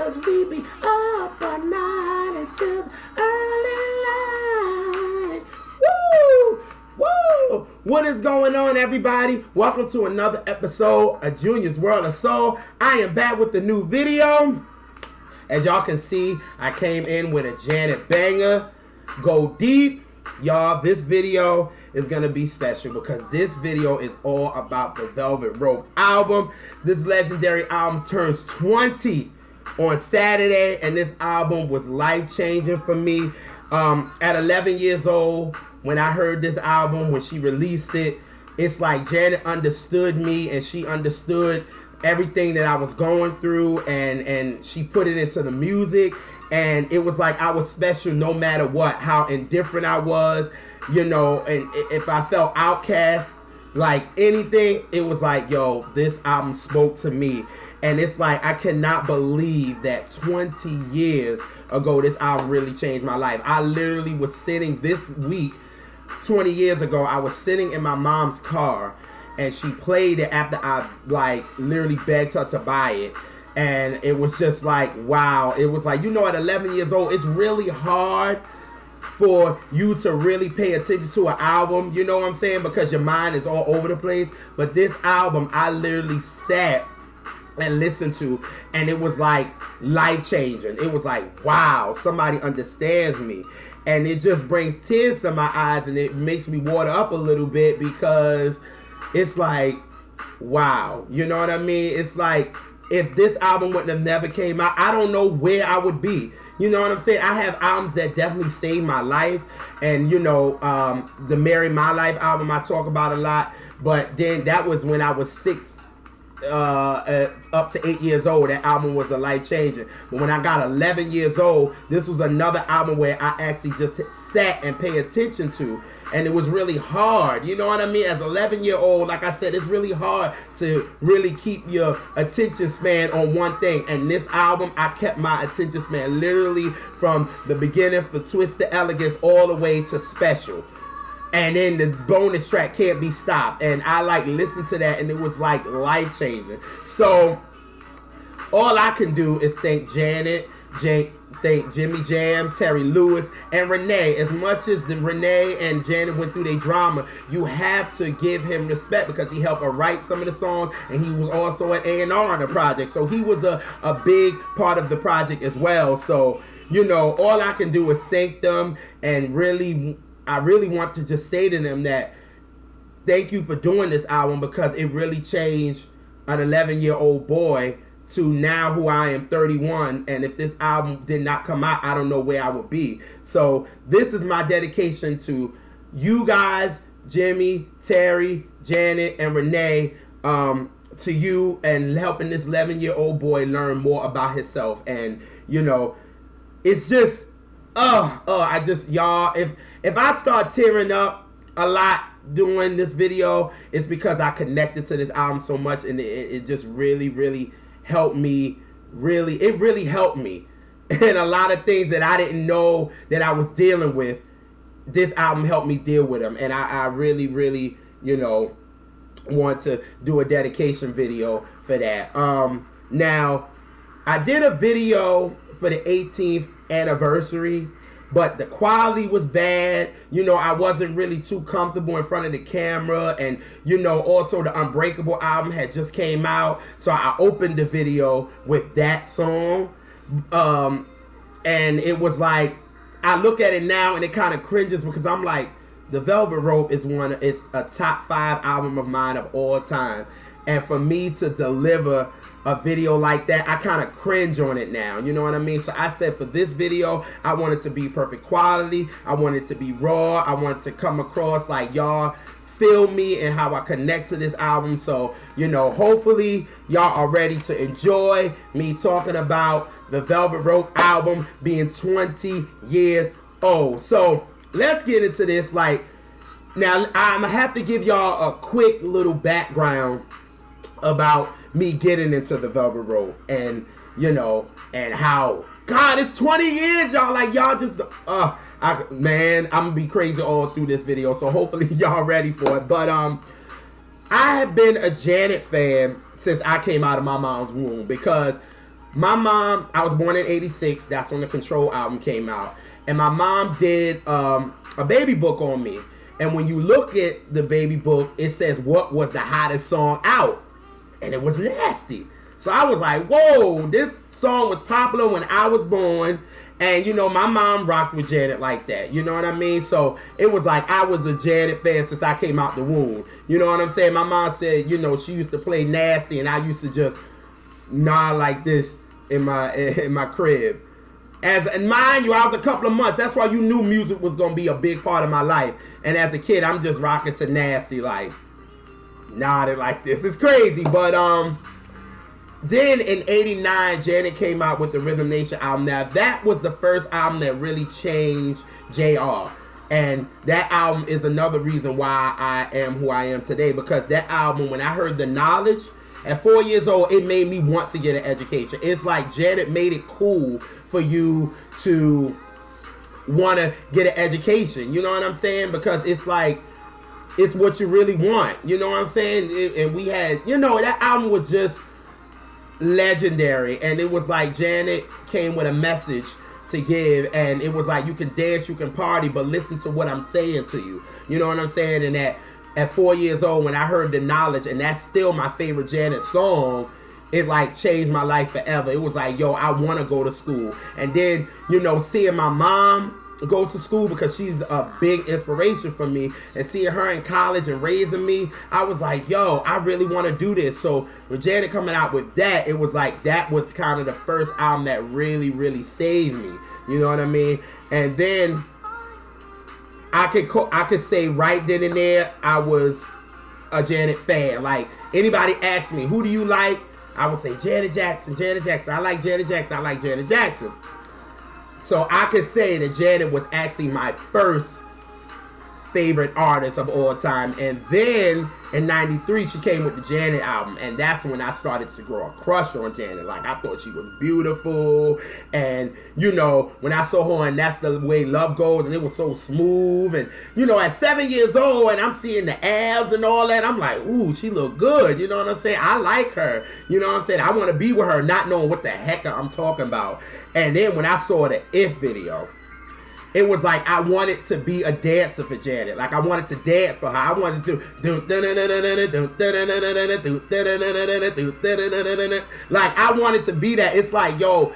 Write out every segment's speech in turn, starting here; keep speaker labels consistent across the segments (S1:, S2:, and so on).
S1: Cause we be up all night until early light. Woo! Woo! What is going on, everybody? Welcome to another episode of Junior's World of Soul. I am back with the new video. As y'all can see, I came in with a Janet banger. Go deep. Y'all, this video is going to be special because this video is all about the Velvet Rope album. This legendary album turns 20 on Saturday, and this album was life-changing for me. At 11 years old, when I heard this album, when she released it, it's like Janet understood me, and she understood everything that I was going through, and she put it into the music. And it was like I was special no matter what, how indifferent I was, you know, and if I felt outcast, like anything, it was like, yo, this album spoke to me. And it's like, I cannot believe that 20 years ago, this album really changed my life. I literally was sitting this week, 20 years ago, I was sitting in my mom's car, and she played it after I, like, literally begged her to buy it. And it was just like, wow. It was like, you know, at 11 years old, it's really hard for you to really pay attention to an album. You know what I'm saying? Because your mind is all over the place. But this album, I literally sat and listened to, and it was like life-changing. It was like, wow, somebody understands me. And it just brings tears to my eyes, and it makes me water up a little bit because it's like, wow. You know what I mean? It's like, if this album wouldn't have never came out, I don't know where I would be. You know what I'm saying? I have albums that definitely saved my life. And, you know, the Marry My Life album I talk about a lot. But then that was when I was 6 up to 8 years old. That album was a life changer. But when I got 11 years old, this was another album where I actually just sat and paid attention to. And it was really hard, you know what I mean? As an 11-year-old, like I said, it's really hard to really keep your attention span on one thing. And this album, I kept my attention span literally from the beginning for Twisted Elegance all the way to Special. And then the bonus track, Can't Be Stopped. And I like listened to that, and it was like life-changing. So all I can do is thank Janet, thank Jimmy Jam, Terry Lewis, and Renee. As much as Renee and Janet went through their drama, you have to give him respect because he helped her write some of the songs, and he was also an A&R on the project. So he was a big part of the project as well. So, you know, all I can do is thank them, and I really want to just say to them that thank you for doing this album because it really changed an 11-year-old boy to now who I am 31, and if this album did not come out, I don't know where I would be. So this is my dedication to you guys, Jimmy, Terry, Janet, and Renee, to you, and helping this 11-year-old boy learn more about himself. And, you know, it's just, y'all, if I start tearing up a lot doing this video, it's because I connected to this album so much, and it just really helped me. It really helped me. And a lot of things that I didn't know that I was dealing with, this album helped me deal with them. And I really, you know, want to do a dedication video for that. Now, I did a video for the 18th anniversary, but the quality was bad. You know, I wasn't really too comfortable in front of the camera. And, you know, also the Unbreakable album had just came out. So I opened the video with that song. And it was like, I look at it now and it kind of cringes because I'm like, the Velvet Rope is it's a top 5 album of mine of all time. And for me to deliver a video like that, I kind of cringe on it now. You know what I mean? So I said for this video, I want it to be perfect quality. I want it to be raw. I want it to come across like y'all feel me and how I connect to this album. So, you know, hopefully y'all are ready to enjoy me talking about the Velvet Rope album being 20 years old. So let's get into this. Like, now I'm gonna have to give y'all a quick little background about me getting into the Velvet Rope, and, you know, and how, God, it's 20 years, y'all. Like, y'all just, man, I'm gonna be crazy all through this video, so hopefully y'all ready for it. But, I have been a Janet fan since I came out of my mom's womb, because my mom, I was born in 86. That's when the Control album came out. And my mom did a baby book on me. And when you look at the baby book, it says what was the hottest song out. And it was Nasty. So I was like, whoa, this song was popular when I was born. And, you know, my mom rocked with Janet like that. You know what I mean? So it was like I was a Janet fan since I came out the womb. You know what I'm saying? My mom said, you know, she used to play Nasty and I used to just nod like this in my crib. And mind you, I was a couple of months. That's why you knew music was going to be a big part of my life. And as a kid, I'm just rocking to Nasty, like, nodded like this. It's crazy. But then in 89, Janet came out with the Rhythm Nation album. Now, that was the first album that really changed JR. And that album is another reason why I am who I am today. Because that album, when I heard The Knowledge, at 4 years old, it made me want to get an education. It's like Janet made it cool for you to want to get an education. You know what I'm saying? Because it's like, it's what you really want. You know what I'm saying? And we had, you know, that album was just legendary. And it was like Janet came with a message to give. And it was like, you can dance, you can party, but listen to what I'm saying to you. You know what I'm saying? And at 4 years old, when I heard The Knowledge, and that's still my favorite Janet song, it like changed my life forever. It was like, yo, I want to go to school. And then, you know, seeing my mom go to school, because she's a big inspiration for me, and seeing her in college and raising me, I was like, yo, I really want to do this. So when Janet coming out with that, it was like, that was kind of the first album that really, really saved me. You know what I mean? And then I could say right then and there, I was a Janet fan. Like, anybody asked me, who do you like? I would say Janet Jackson, Janet Jackson. I like Janet Jackson, I like Janet Jackson. So I could say that Janet was actually my first favorite artist of all time. And then in 93, she came with the Janet album. And that's when I started to grow a crush on Janet. Like, I thought she was beautiful. And, you know, when I saw her, and That's the Way Love Goes, and it was so smooth. And, you know, at 7 years old, and I'm seeing the abs and all that, I'm like, ooh, she look good. You know what I'm saying? I like her. You know what I'm saying? I want to be with her, not knowing what the heck I'm talking about. And then when I saw the If video, it was like I wanted to be a dancer for Janet. Like, I wanted to dance for her. I wanted to do like, I wanted to be that. It's like, yo,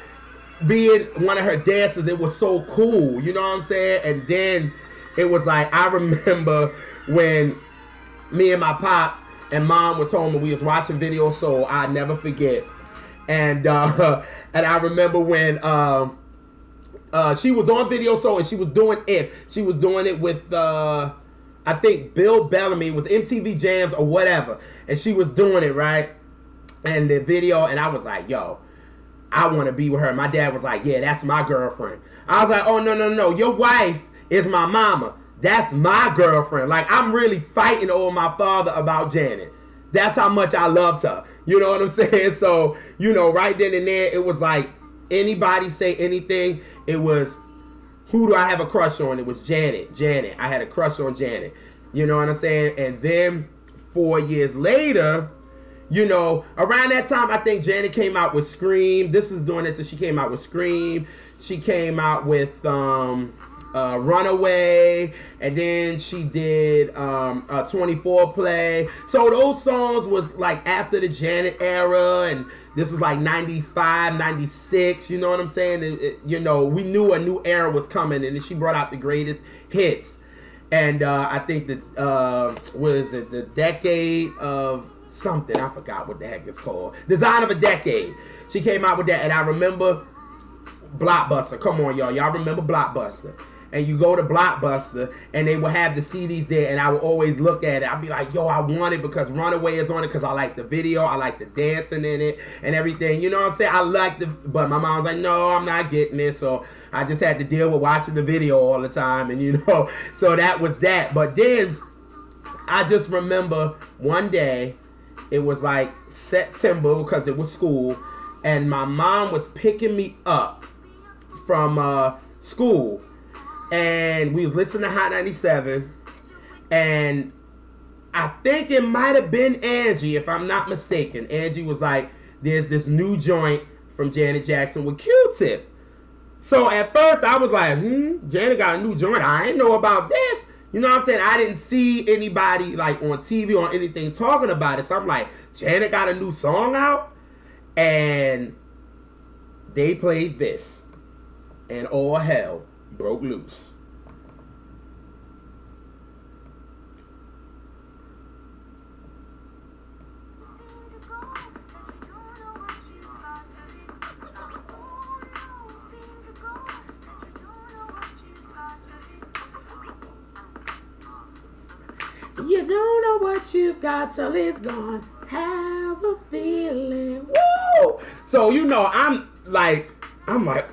S1: being one of her dancers, it was so cool. You know what I'm saying? And then it was like, I remember when me and my pops and mom was home and we was watching Video Soul. I never forget. And I remember when she was on Video Soul and she was doing If. She was doing it with, I think, Bill Bellamy. It was MTV Jams or whatever. And she was doing it, right? And the video, and I was like, yo, I want to be with her. My dad was like, yeah, that's my girlfriend. I was like, oh, no. Your wife is my mama. That's my girlfriend. Like, I'm really fighting over my father about Janet. That's how much I loved her. You know what I'm saying? So, you know, right then and there, it was like, anybody say anything, it was, who do I have a crush on? It was Janet. I had a crush on Janet. You know what I'm saying? And then 4 years later, you know, around that time, I think Janet came out with Scream. This is doing it, so she came out with Scream. She came out with Runaway, and then she did 24 Play. So those songs was like after the Janet era, and this was like 95, 96, you know what I'm saying? You know, we knew a new era was coming, and then she brought out the greatest hits. And I think that, what is it, the Decade of something, I forgot what the heck it's called. Design of a Decade. She came out with that, and I remember Blockbuster. Come on, y'all. Y'all remember Blockbuster? And you go to Blockbuster, and they will have the CDs there, and I will always look at it. I'll be like, yo, I want it because Runaway is on it because I like the video, I like the dancing in it and everything. You know what I'm saying? I like but my mom was like, no, I'm not getting it. So I just had to deal with watching the video all the time, and you know, so that was that. But then I just remember one day, it was like September because it was school, and my mom was picking me up from school. And we was listening to Hot 97, and I think it might have been Angie, if I'm not mistaken. Angie was like, there's this new joint from Janet Jackson with Q-Tip. So at first I was like, Janet got a new joint. I didn't know about this. You know what I'm saying? I didn't see anybody like on TV or anything talking about it. So I'm like, Janet got a new song out? And they played this. And all hell broke loose. You don't know what you've got till it's gone. Have a feeling. Woo! So, you know, I'm like,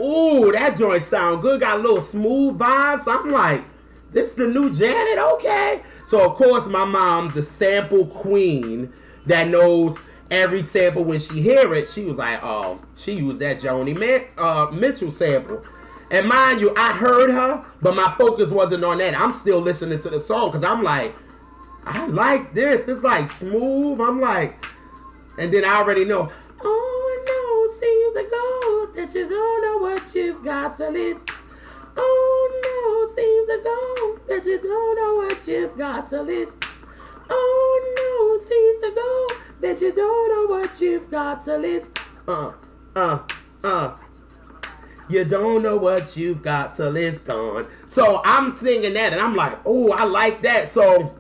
S1: ooh, that joint sound good. Got a little smooth vibe. So I'm like, this is the new Janet? Okay. So, of course, my mom, the sample queen that knows every sample when she hear it, she was like, oh, she used that Joni Mitchell sample. And mind you, I heard her, but my focus wasn't on that. I'm still listening to the song because I'm like, I like this. It's like smooth. I'm like, and then I already know. Oh no, seems ago that you don't know what you've got till it's. Oh no, seems ago that you don't know what you've got till it's. Oh no, seems ago that you don't know what you've got till it's. You don't know what you've got till it's gone. So I'm singing that, and I'm like, oh, I like that. So.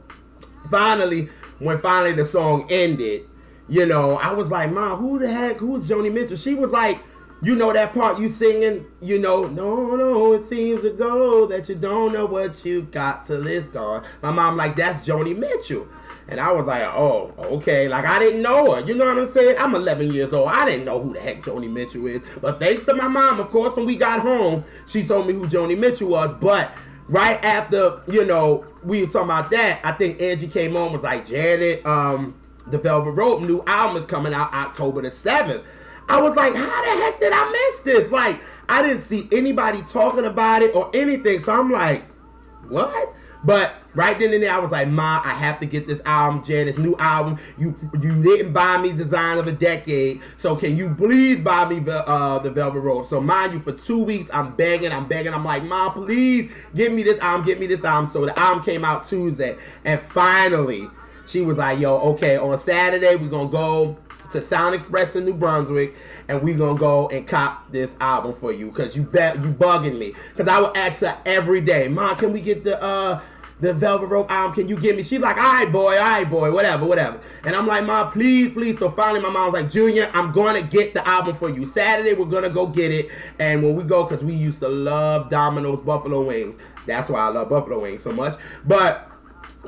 S1: Finally, when the song ended, you know, I was like, Mom, who's Joni Mitchell? She was like, you know that part you singing, you know, no, it seems to go that you don't know what you've got till it's gone. My mom like, that's Joni Mitchell. And I was like, oh, okay. Like, I didn't know her. You know what I'm saying? I'm 11 years old. I didn't know who the heck Joni Mitchell is. But thanks to my mom, of course, when we got home, she told me who Joni Mitchell was. But right after, you know, we were talking about that, I think Angie came on, was like, Janet, the Velvet Rope new album is coming out October the 7th. I was like, how the heck did I miss this? Like, I didn't see anybody talking about it or anything. So I'm like, what? But right then and there, I was like, Ma, I have to get this album, Janet's new album. You didn't buy me Design of a Decade, so can you please buy me the Velvet Rope? So mind you, for 2 weeks, I'm begging. I'm like, Ma, please give me this album. So the album came out Tuesday, and finally, she was like, yo, okay, on Saturday, we're going to go to Sound Express in New Brunswick, and we gonna go and cop this album for you, because you bugging me. Because I would ask her every day, Mom, can we get the Velvet Rope album? Can you give me? She's like, all right, boy, whatever. And I'm like, Mom, please. So finally, my mom was like, Junior, I'm gonna get the album for you. Saturday, we're gonna go get it. And when we go, because we used to love Domino's buffalo wings. That's why I love buffalo wings so much. But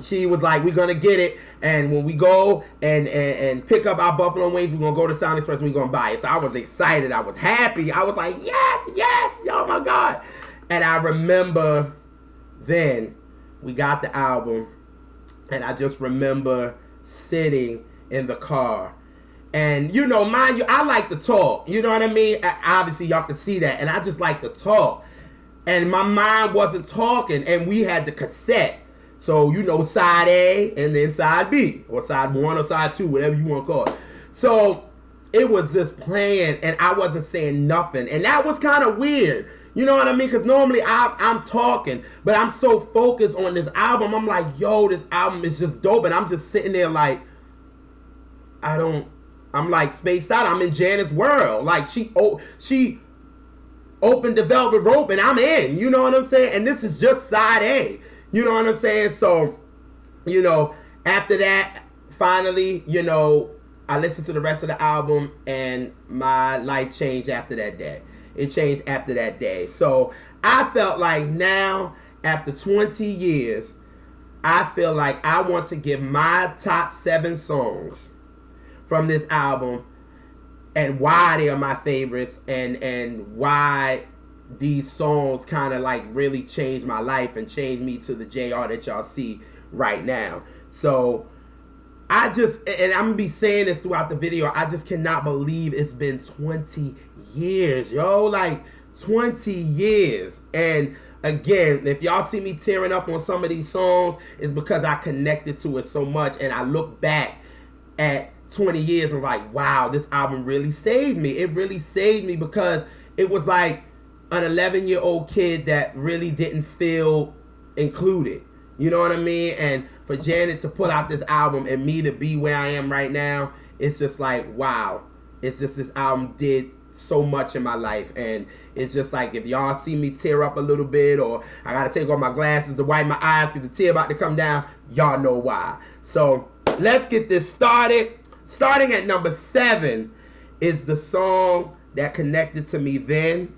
S1: she was like, we're gonna get it, and when we go and pick up our buffalo wings, we're gonna go to Sound Express and we're gonna buy it. So I was excited, I was happy, I was like, yes, oh my God. And I remember then we got the album, and I just remember sitting in the car. And, you know, mind you, I like to talk. You know what I mean? Obviously, y'all can see that. And I just like to talk. And my mind wasn't talking, and we had the cassette. So, you know, side A and then side B, or side 1 or side 2, whatever you want to call it. So it was just playing, and I wasn't saying nothing. And that was kind of weird. You know what I mean? Because normally I'm talking, but I'm so focused on this album. I'm like, yo, this album is just dope. And I'm just sitting there like, I'm like spaced out. I'm in Janet's world. Like, she opened the Velvet Rope, and I'm in. You know what I'm saying? And this is just side A. You know what I'm saying? So, you know, after that, finally, you know, I listened to the rest of the album, and my life changed after that day. It changed after that day. So I felt like now, after 20 years, I feel like I want to give my top 7 songs from this album and why they are my favorites, and why these songs kind of like really changed my life and changed me to the JR that y'all see right now. So I just, and I'm gonna be saying this throughout the video, I just cannot believe it's been 20 years, yo. Like 20 years. And again, if y'all see me tearing up on some of these songs, it's because I connected to it so much, and I look back at 20 years and like, wow, this album really saved me. It really saved me because it was like an 11-year-old kid that really didn't feel included. You know what I mean? And for Janet to put out this album and me to be where I am right now, it's just like, wow. It's just this album did so much in my life. And it's just like, if y'all see me tear up a little bit, or I gotta take off my glasses to wipe my eyes because the tear about to come down, y'all know why. So let's get this started. Starting at number 7 is the song that connected to me then,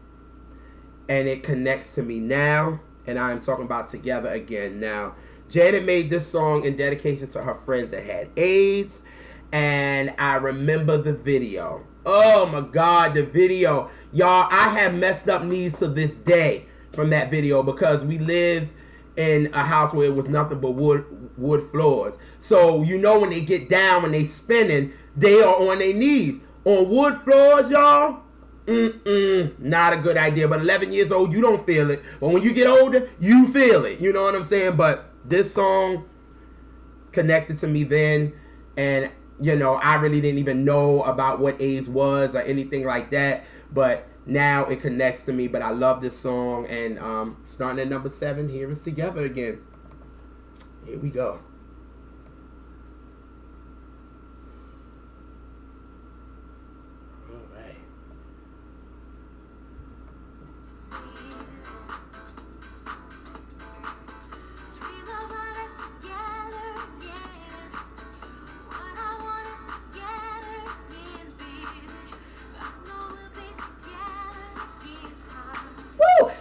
S1: and it connects to me now, and I'm talking about Together Again. Now, Janet made this song in dedication to her friends that had AIDS, and I remember the video. Oh my God, the video. Y'all, I have messed up knees to this day from that video because we lived in a house where it was nothing but wood floors. So, you know, when they get down, when they spinning, they are on their knees. On wood floors, y'all, not a good idea. But 11 years old, you don't feel it. But when you get older, you feel it. You know what I'm saying? But this song connected to me then. And, you know, I really didn't even know about what AIDS was or anything like that. But now it connects to me. But I love this song. And starting at number 7, here is Together Again. Here we go.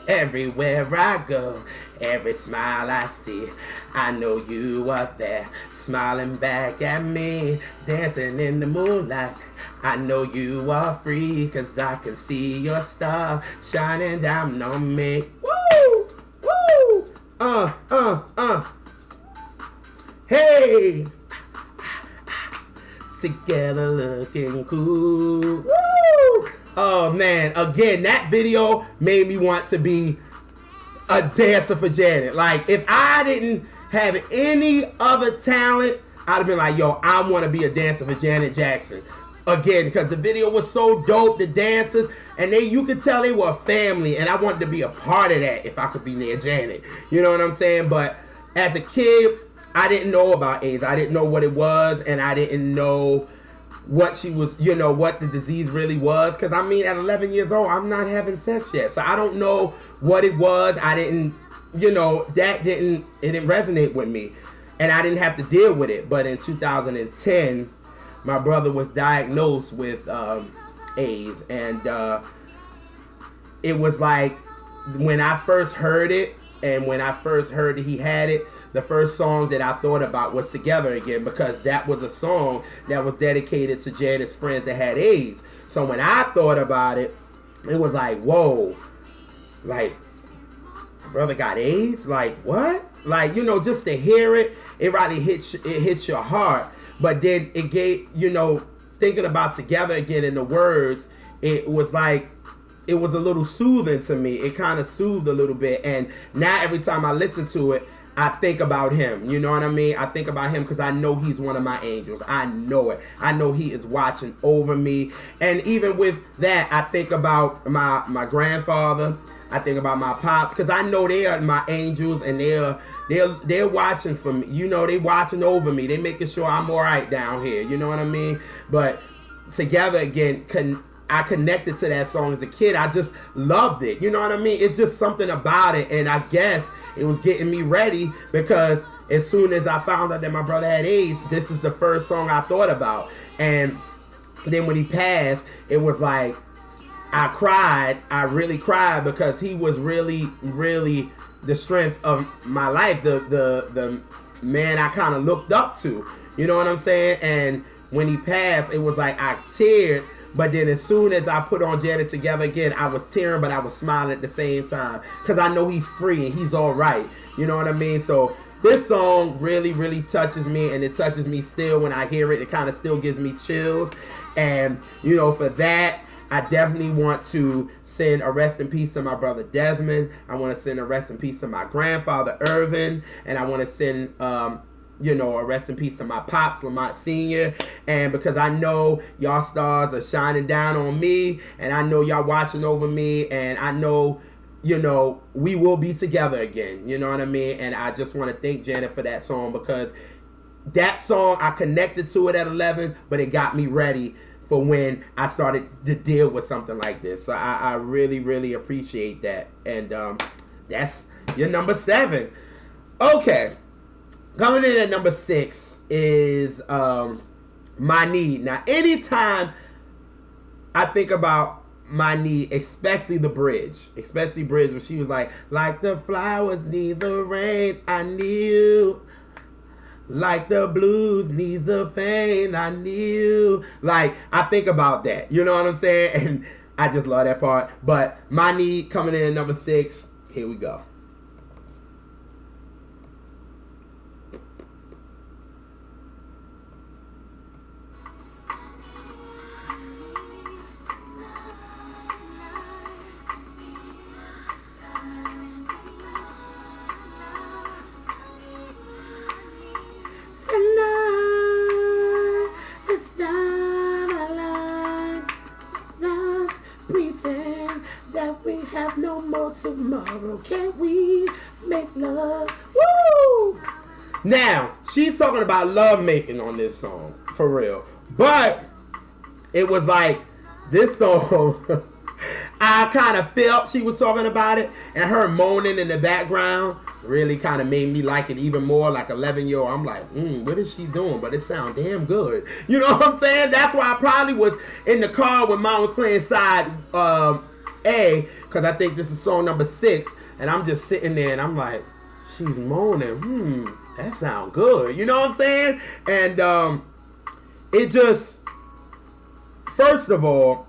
S1: Everywhere I go, every smile I see, I know you are there, smiling back at me, dancing in the moonlight. I know you are free, 'cause I can see your star shining down on me. Woo! Woo! Hey! Together looking cool. Woo! Oh man, again, that video made me want to be a dancer for Janet. Like, if I didn't have any other talent, I'd have been like, yo, I want to be a dancer for Janet Jackson. Again, because the video was so dope, the dancers, and you could tell they were a family, and I wanted to be a part of that if I could be near Janet. You know what I'm saying? But as a kid, I didn't know about AIDS. I didn't know what it was, and I didn't know what she was, you know, what the disease really was. Because, I mean, at 11 years old, I'm not having sex yet. So I don't know what it was. I didn't, you know, it didn't resonate with me. And I didn't have to deal with it. But in 2010, my brother was diagnosed with AIDS. And it was like, when I first heard it, and when I first heard that he had it, the first song that I thought about was Together Again, because that was a song that was dedicated to Janet's friends that had AIDS. So when I thought about it, it was like, whoa, like, my brother got AIDS? Like, what? Like, you know, just to hear it, it really hits your heart. But then it gave, you know, thinking about Together Again in the words, it was like, it was a little soothing to me. It kind of soothed a little bit. And now every time I listen to it, I think about him. You know what I mean? I think about him because I know he's one of my angels. I know it. I know he is watching over me. And even with that, I think about my grandfather. I think about my pops, because I know they are my angels, and they're watching for me. You know, they watching over me. They making sure I'm all right down here. You know what I mean? But Together Again, I connected to that song as a kid. I just loved it. You know what I mean? It's just something about it. And I guess it was getting me ready, because as soon as I found out that my brother had AIDS, this is the first song I thought about. And then when he passed, it was like, I cried. I really cried, because he was really, really the strength of my life. The man I kind of looked up to. You know what I'm saying? And when he passed, it was like I teared. But then as soon as I put on Janet Together Again, I was tearing, but I was smiling at the same time. Because I know he's free and he's all right. You know what I mean? So this song really, really touches me. And it touches me still when I hear it. It kind of still gives me chills. And, you know, for that, I definitely want to send a rest in peace to my brother Desmond. I want to send a rest in peace to my grandfather Irvin. And I want to send, you know, a rest in peace to my pops, Lamont Sr. And because I know y'all stars are shining down on me, and I know y'all watching over me, and I know, you know, we will be together again. You know what I mean? And I just want to thank Janet for that song, because that song, I connected to it at 11, but it got me ready for when I started to deal with something like this. So I really, really appreciate that. And that's your number 7. Okay. Coming in at number 6 is My Need. Now, anytime I think about My Need, especially the bridge, where she was like the flowers need the rain, I knew. Like the blues needs the pain, I knew. Like, I think about that. You know what I'm saying? And I just love that part. But My Need coming in at number 6. Here we go. Have no more tomorrow. Can't we make love? Woo! Now, she's talking about love making on this song, for real. But it was like, this song, I kind of felt she was talking about it, and her moaning in the background really kind of made me like it even more. Like 11-year-old, I'm like, what is she doing? But it sounds damn good. You know what I'm saying? That's why I probably was in the car when Mom was playing side A, because I think this is song number 6, and I'm just sitting there and I'm like, she's moaning, that sounds good, you know what I'm saying? And it just, first of all,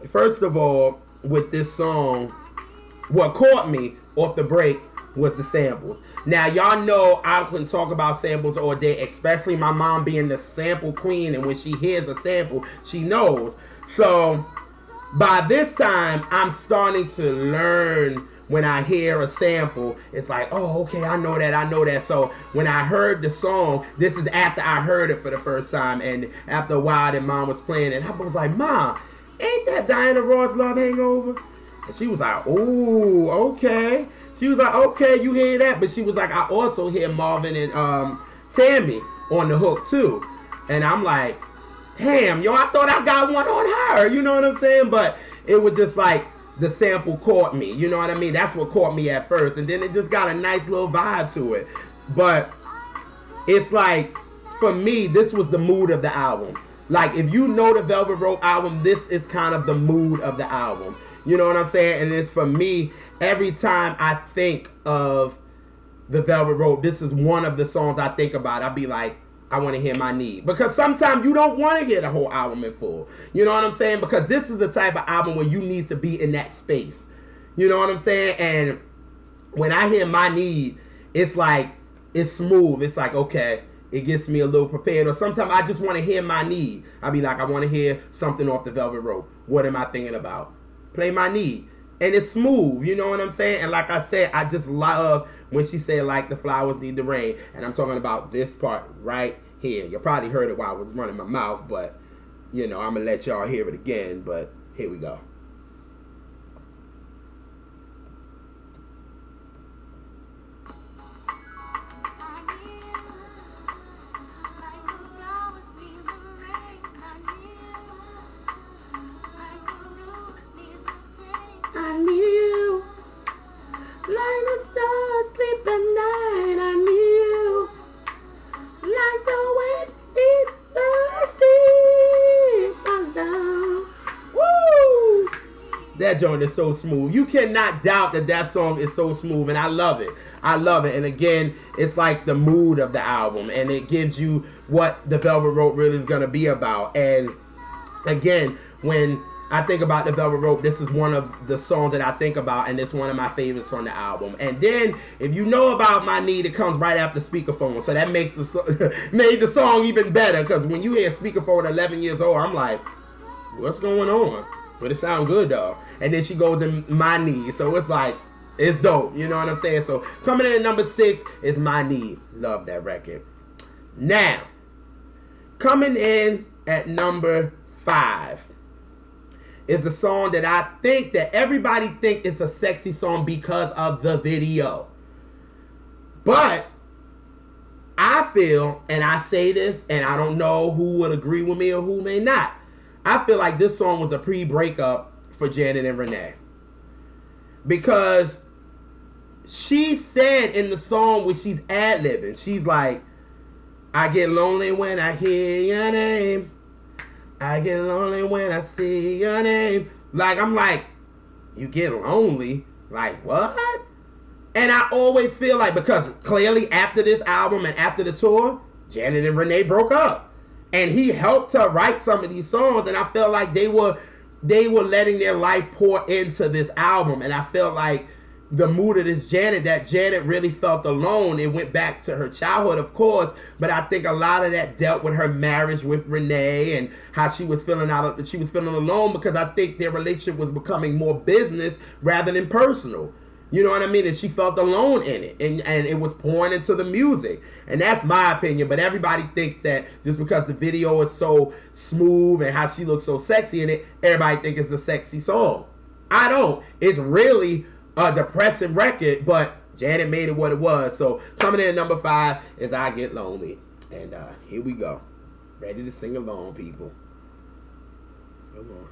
S1: with this song, what caught me off the break was the samples. Now, y'all know I can talk about samples all day, especially my mom being the sample queen, and when she hears a sample, she knows. So by this time, I'm starting to learn when I hear a sample. It's like, oh, okay, I know that. So when I heard the song, this is after I heard it for the first time. And after a while, that Mom was playing it. And I was like, Mom, ain't that Diana Ross Love Hangover? And she was like, oh, okay. She was like, okay, you hear that? But she was like, I also hear Marvin and Tammy on the hook, too. And I'm like, damn, yo, I thought I got one on her. You know what I'm saying? But it was just like the sample caught me. You know what I mean? That's what caught me at first. And then it just got a nice little vibe to it. But it's like, for me, this was the mood of the album. Like, if you know the Velvet Rope album, this is kind of the mood of the album. You know what I'm saying? And it's, for me, every time I think of the Velvet Rope, this is one of the songs I think about. I'll be like, I want to hear My Need. Because sometimes you don't want to hear the whole album in full. You know what I'm saying? Because this is the type of album where you need to be in that space. You know what I'm saying? And when I hear My Need, it's like, it's smooth. It's like, okay, it gets me a little prepared. Or sometimes I just want to hear My Need. I'll be like, I want to hear something off the Velvet Rope. What am I thinking about? Play My Need. And it's smooth, you know what I'm saying? And like I said, I just love when she said, like the flowers need the rain. And I'm talking about this part right here. You probably heard it while I was running my mouth, but, you know, I'm going to let y'all hear it again. But here we go. I knew, like the stars sleep at night. I knew, like the waves in the sea. My love, woo! That joint is so smooth. You cannot doubt that that song is so smooth, and I love it. I love it. And again, it's like the mood of the album, and it gives you what the Velvet Rope really is gonna be about. And again, when I think about the Velvet Rope, this is one of the songs that I think about, and it's one of my favorites on the album. And then, if you know about My Need, it comes right after Speakerphone, so that makes made the song even better, because when you hear Speakerphone at 11 years old, I'm like, what's going on? But it sounds good, though. And then she goes in My Need, so it's like, it's dope, you know what I'm saying? So, coming in at number 6 is My Need. Love that record. Now, coming in at number 5 is a song that I think that everybody think is a sexy song because of the video. But I feel, and I say this, and I don't know who would agree with me or who may not, I feel like this song was a pre-breakup for Janet and Renee. Because she said in the song when she's ad-libbing, she's like, I get lonely when I hear your name. I get lonely when I see your name. Like, I'm like, you get lonely? Like, what? And I always feel like, because clearly after this album and after the tour, Janet and Renee broke up. And he helped her write some of these songs, and I felt like they were letting their life pour into this album. And I felt like the mood of this Janet, that Janet really felt alone. It went back to her childhood, of course, but I think a lot of that dealt with her marriage with Renee and how she was feeling alone, because I think their relationship was becoming more business rather than personal. You know what I mean? And she felt alone in it. And it was pouring into the music. And that's my opinion. But everybody thinks that just because the video is so smooth and how she looks so sexy in it, everybody thinks it's a sexy song. I don't. It's really a depressing record, but Janet made it what it was. So coming in at number 5 is I Get Lonely. And here we go. Ready to sing along, people. Come on.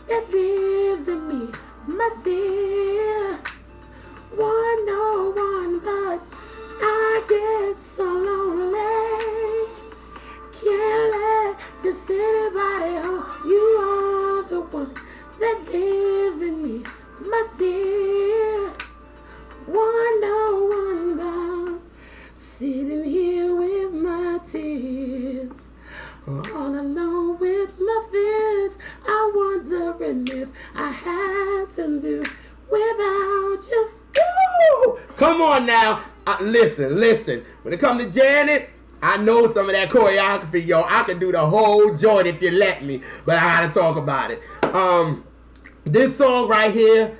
S2: That lives in me, my dear. 101, but I get so lonely. Can't let just anybody hold. You are the one that lives in me, my dear. 101, but sitting here with my tears, all alone with my fears. I wondering if I had to do without you.
S1: Woo! Come on now. Listen. When it comes to Janet, I know some of that choreography, yo. I can do the whole joint if you let me, but I gotta talk about it. This song right here,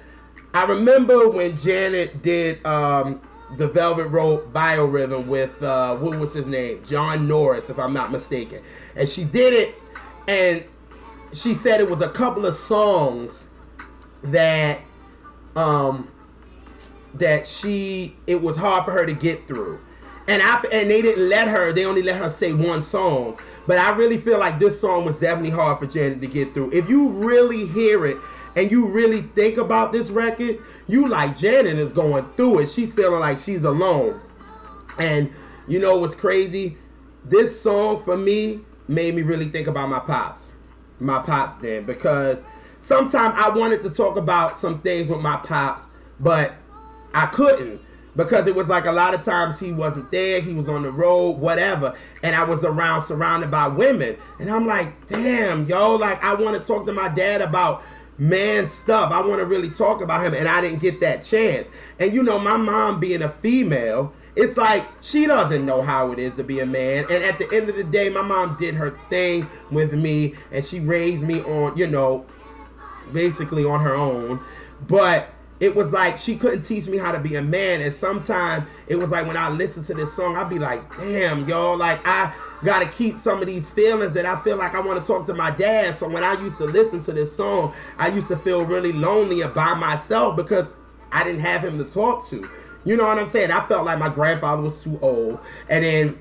S1: I remember when Janet did the Velvet Rope Biorhythm with, what was his name? John Norris, if I'm not mistaken. And she did it, and she said it was a couple of songs that it was hard for her to get through. And they only let her say one song. But I really feel like this song was definitely hard for Janet to get through. If you really hear it and you really think about this record, you like Janet is going through it. She's feeling like she's alone. And you know what's crazy? This song for me made me really think about my pops. My pops then, because sometimes I wanted to talk about some things with my pops, but I couldn't, because it was like a lot of times he wasn't there, he was on the road, whatever, and I was around surrounded by women, and I'm like, damn, yo, like I want to talk to my dad about man stuff. I want to really talk about him, and I didn't get that chance. And you know, my mom being a female, it's like she doesn't know how it is to be a man. And at the end of the day, my mom did her thing with me, and she raised me on, you know, basically on her own. But it was like she couldn't teach me how to be a man. And sometimes it was like when I listen to this song, I'd be like, damn, yo, like I gotta keep some of these feelings that I feel like I want to talk to my dad. So when I used to listen to this song, I used to feel really lonely and by myself because I didn't have him to talk to. You know what I'm saying? I felt like my grandfather was too old. And then,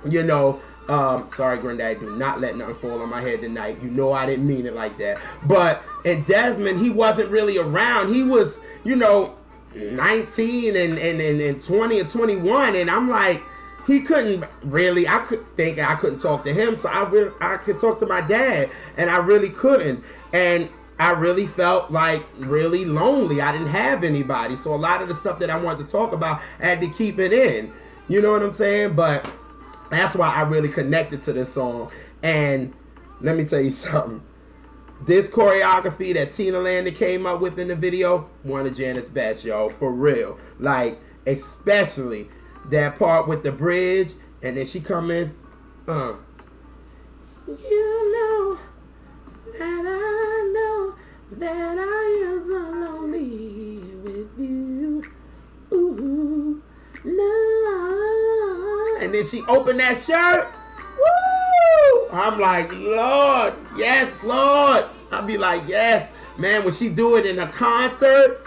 S1: you know, sorry, Granddaddy, do not let nothing fall on my head tonight. You know I didn't mean it like that. But in Desmond, he wasn't really around. He was, you know, 19 and 20 and 21. And I'm like, he couldn't really, I couldn't talk to him. So I could talk to my dad. And I really couldn't. And I really felt like really lonely. I didn't have anybody. So a lot of the stuff that I wanted to talk about, I had to keep it in. You know what I'm saying? But that's why I really connected to this song. And let me tell you something. This choreography that Tina Landon came up with in the video, one of Janet's best, y'all. For real. Like, especially that part with the bridge. And then she come in.
S2: You know that I know that I am so lonely with you. Ooh, no.
S1: And then she opened that shirt. Woo! I'm like, Lord, yes, Lord. I'll be like, yes. Man, when she do it in a concert,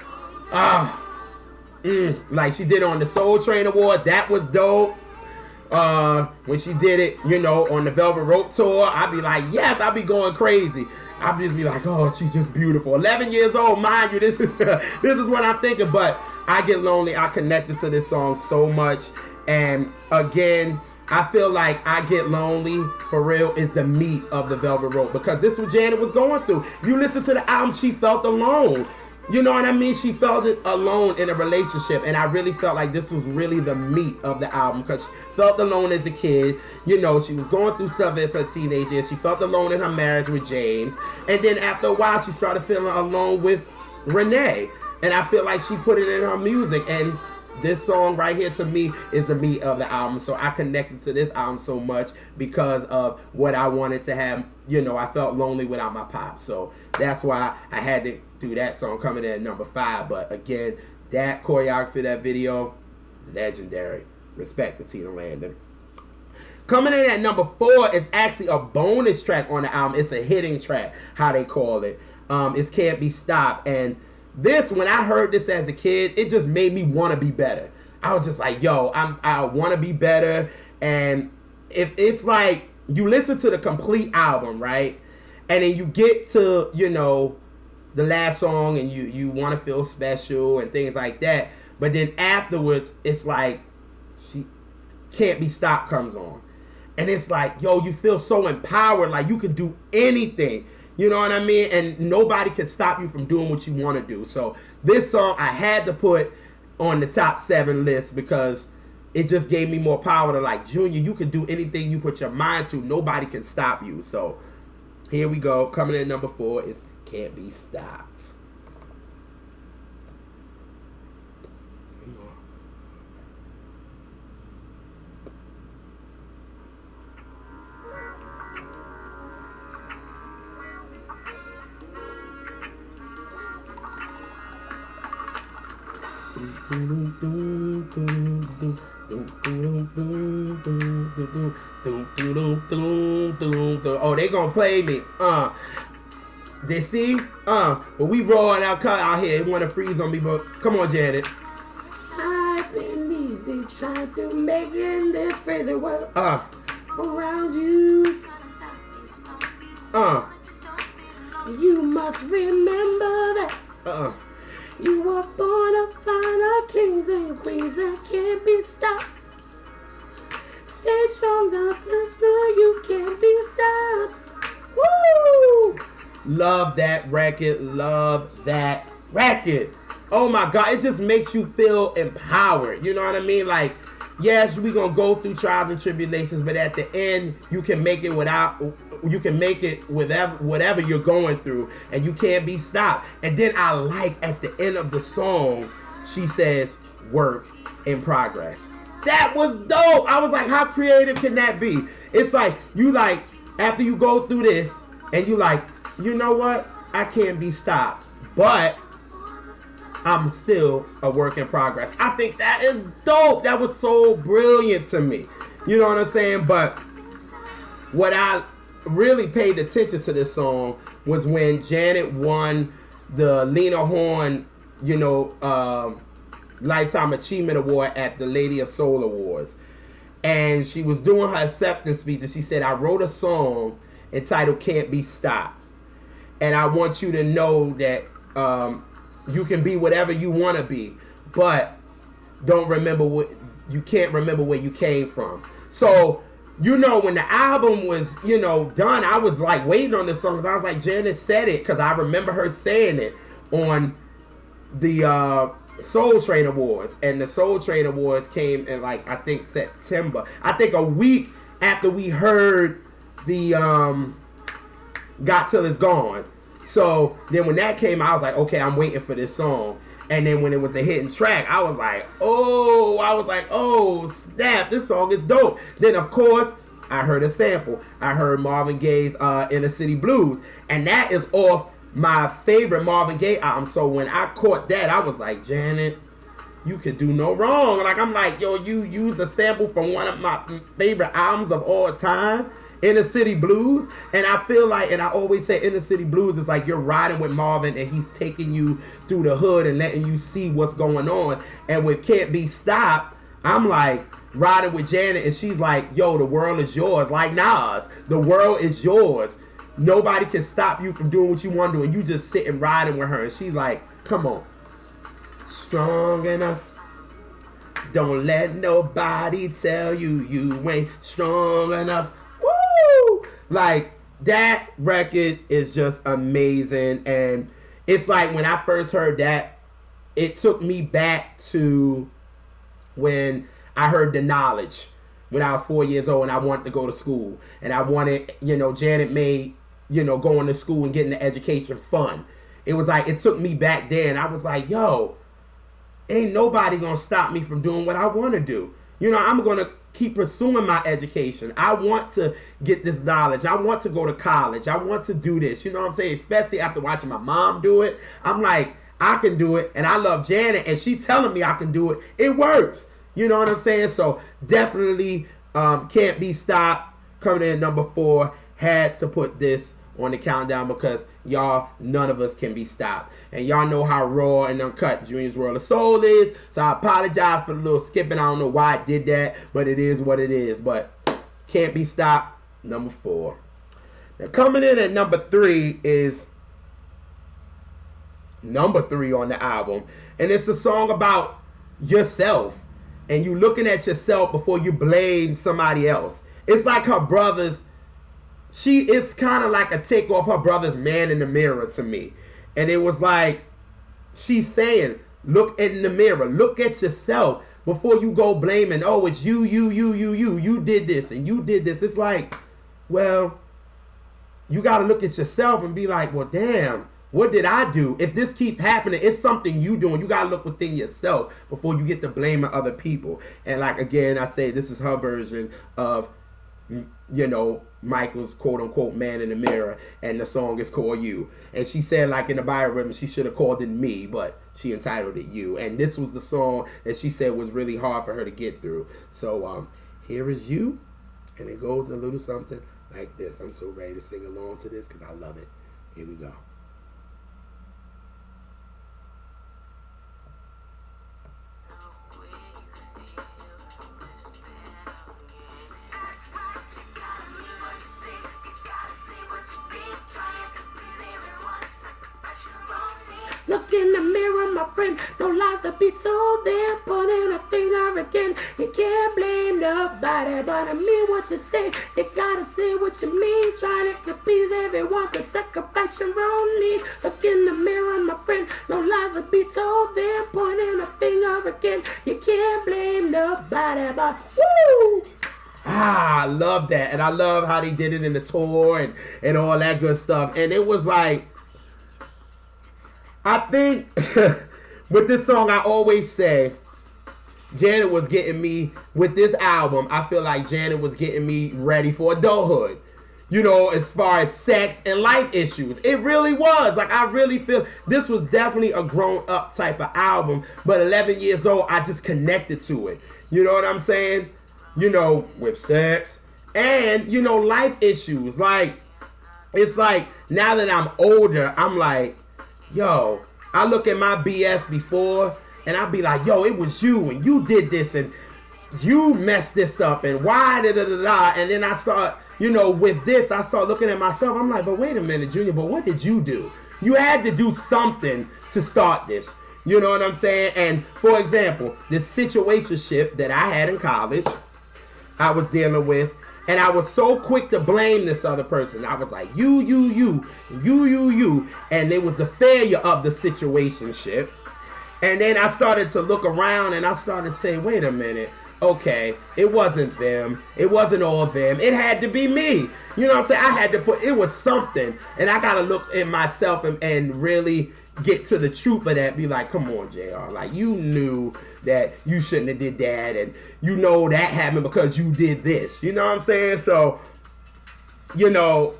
S1: like she did on the Soul Train Award, that was dope. When she did it, you know, on the Velvet Rope tour, I'd be like, yes, I'd be going crazy. I'd just be like, oh, she's just beautiful. 11 years old, mind you, this is this is what I'm thinking. But I get lonely. I connected to this song so much. And again, I feel like I Get Lonely, for real, is the meat of the Velvet Rope. Because this is what Janet was going through. If you listen to the album, she felt alone. You know what I mean? She felt it alone in a relationship. And I really felt like this was really the meat of the album. Because she felt alone as a kid. You know, she was going through stuff as a teenager. She felt alone in her marriage with James. And then after a while, she started feeling alone with Renee. And I feel like she put it in her music. And this song right here, to me, is the meat of the album. So I connected to this album so much because of what I wanted to have. You know, I felt lonely without my pop. So that's why I had to do that song, coming in at number 5. But again, that choreography, that video, legendary. Respect to Tina Landon. Coming in at number 4 is actually a bonus track on the album. It's a hitting track, how they call it. It Can't Be Stopped. And this, when I heard this as a kid, it just made me want to be better. I was just like, yo, I want to be better. And if it's like, you listen to the complete album, right? And then you get to, you know, the last song and you want to feel special and things like that. But then afterwards, it's like, she Can't Be Stopped comes on. And it's like, yo, you feel so empowered, like you can do anything. You know what I mean? And nobody can stop you from doing what you want to do. So this song I had to put on the top 7 list because it just gave me more power to like, Junior, you can do anything you put your mind to. Nobody can stop you. So here we go. Coming in at number 4 is Can't Be Stopped. Oh, they gonna play me. They see? But we rolling out here. They wanna freeze on me, but come on, Janet.
S2: I've been easy trying to make it in this crazy world around you. You must remember that. You were born of finer kings and queens that can't be stopped. Stay stronger, sister, you can't be stopped. Woo!
S1: Love that record. Love that record. Oh my God, it just makes you feel empowered. You know what I mean? Like, yes, we gonna go through trials and tribulations, but at the end, you can make it whatever you're going through, and you can't be stopped. And then I like at the end of the song, she says, "Work in progress." That was dope. I was like, how creative can that be? It's like, you like, after you go through this, and you like, you know what? I can't be stopped, but I'm still a work in progress. I think that is dope. That was so brilliant to me. You know what I'm saying? But what I really paid attention to this song was when Janet won the Lena Horne, you know, Lifetime Achievement Award at the Lady of Soul Awards. And she was doing her acceptance speech, and she said, I wrote a song entitled Can't Be Stopped. And I want you to know that you can be whatever you want to be, but don't remember you can't remember where you came from. So, you know, when the album was, you know, done, I was like waiting on this song. I was like, Janet said it, because I remember her saying it on the Soul Train Awards. And the Soul Train Awards came in, like, I think September. I think a week after we heard the Got Till It's Gone. So then when that came, I was like, okay, I'm waiting for this song. And then when it was a hidden track, I was like, oh, snap, this song is dope. Then, of course, I heard a sample. I heard Marvin Gaye's Inner City Blues. And that is off my favorite Marvin Gaye album. So when I caught that, I was like, Janet, you could do no wrong. Like, I'm like, yo, you used a sample from one of my favorite albums of all time, Inner City Blues. And I feel like, and I always say Inner City Blues is like you're riding with Marvin and he's taking you through the hood and letting you see what's going on. And with Can't Be Stopped, I'm like riding with Janet and she's like, yo, the world is yours. Like Nas, the world is yours. Nobody can stop you from doing what you want to do. And you just sitting riding with her. And she's like, come on. Strong enough. Don't let nobody tell you you ain't strong enough. Woo! Like, that record is just amazing. And it's like when I first heard that, it took me back to when I heard The Knowledge when I was 4 years old and I wanted to go to school. And I wanted, Janet made, going to school and getting the education fun. It was like, it took me back there and I was like, yo, ain't nobody gonna stop me from doing what I want to do. I'm gonna keep pursuing my education. I want to get this knowledge. I want to go to college. I want to do this. You know what I'm saying? Especially after watching my mom do it. I'm like, I can do it. And I love Janet and she telling me I can do it. It works. You know what I'm saying? So definitely Can't Be Stopped coming in at number 4. Had to put this on the countdown because y'all, none of us can be stopped. And y'all know how raw and uncut Junior's World of Soul is. So I apologize for the little skipping. I don't know why I did that, but it is what it is. But Can't Be Stopped, number 4. Now coming in at number 3 is number 3 on the album. And it's a song about yourself. And you looking at yourself before you blame somebody else. It's like her brother's, it's kind of like a take off her brother's Man in the Mirror to me. And it was like, she's saying, look in the mirror, look at yourself before you go blaming, oh, it's you did this and you did this. It's like, well, you got to look at yourself and be like, well, damn, what did I do? If this keeps happening, it's something you doing. You got to look within yourself before you get to blaming other people. And like, again, I say this is her version of, Michael's quote-unquote Man in the Mirror, and the song is called You. And she said, like in the biorhythm, she should have called it Me, but she entitled it You. And this was the song that she said was really hard for her to get through. So here is You, and it goes a little something like this. I'm so ready to sing along to this because I love it. Here we go.
S2: Look in the mirror, my friend. No lies to be told there. Pointing a finger again. You can't blame nobody but I mean what you say. You gotta say what you mean. Trying to please everyone to sacrifice your own needs. Look in the mirror, my friend. No lies to be told there. Pointing a finger again. You can't blame nobody but woo!
S1: I love that. And I love how they did it in the tour and all that good stuff. And it was like, I think with this song, I always say Janet was getting me, with this album, I feel like Janet was getting me ready for adulthood. As far as sex and life issues. It really was. Like, I really feel this was definitely a grown-up type of album. But 11 years old, I just connected to it. You know what I'm saying? With sex and, life issues. Like, it's like, now that I'm older, I'm like, yo, I look at my BS before and I be like, yo, it was you and you did this and you messed this up and why da da da da. And then I start, with this, I start looking at myself. I'm like, but wait a minute, Junior, but what did you do? You had to do something to start this. You know what I'm saying? And for example, this situationship that I had in college, I was dealing with. And I was so quick to blame this other person. I was like, you. And it was the failure of the situationship. And then I started to look around and I started saying, wait a minute. Okay, it wasn't them. It wasn't all them. It had to be me. You know what I'm saying? I had to it was something. And I got to look at myself and really, get to the truth of that, be like, come on, JR. Like, you knew that you shouldn't have did that, and you know that happened because you did this. You know what I'm saying? So, you know,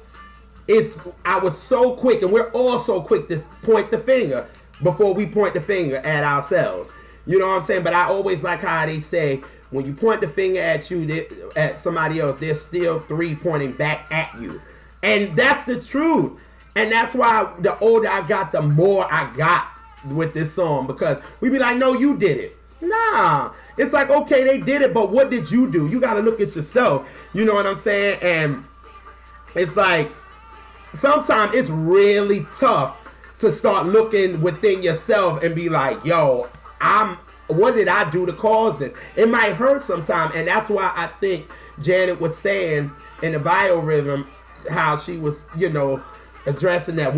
S1: I was so quick, and we're all so quick to point the finger before we point the finger at ourselves. You know what I'm saying? But I always like how they say, when you point the finger at you, at somebody else, there's still 3 pointing back at you. And that's the truth. And that's why the older I got, the more I got with this song. Because we be like, no, you did it. Nah. It's like, okay, they did it, but what did you do? You got to look at yourself. You know what I'm saying? And it's like, sometimes it's really tough to start looking within yourself and be like, yo, what did I do to cause this? It might hurt sometimes. And that's why I think Janet was saying in the biorhythm how she was, you know, addressing that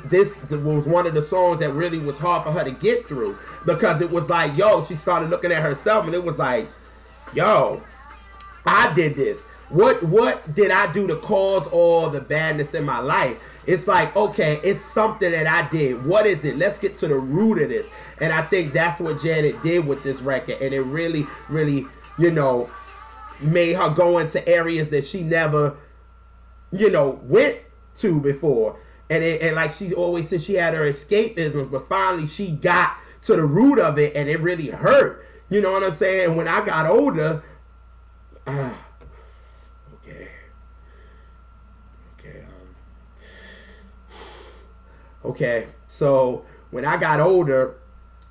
S1: this was one of the songs that really was hard for her to get through, because it was like, yo, she started looking at herself and it was like, yo, I did this. What did I do to cause all the badness in my life? It's like, okay, it's something that I did. What is it? Let's get to the root of this. And I think that's what Janet did with this record. And it really, really, you know, made her go into areas that she never, you know, went to before. And like she always said, she had her escapisms, but finally she got to the root of it, and it really hurt. You know what I'm saying? When I got older, okay, so when I got older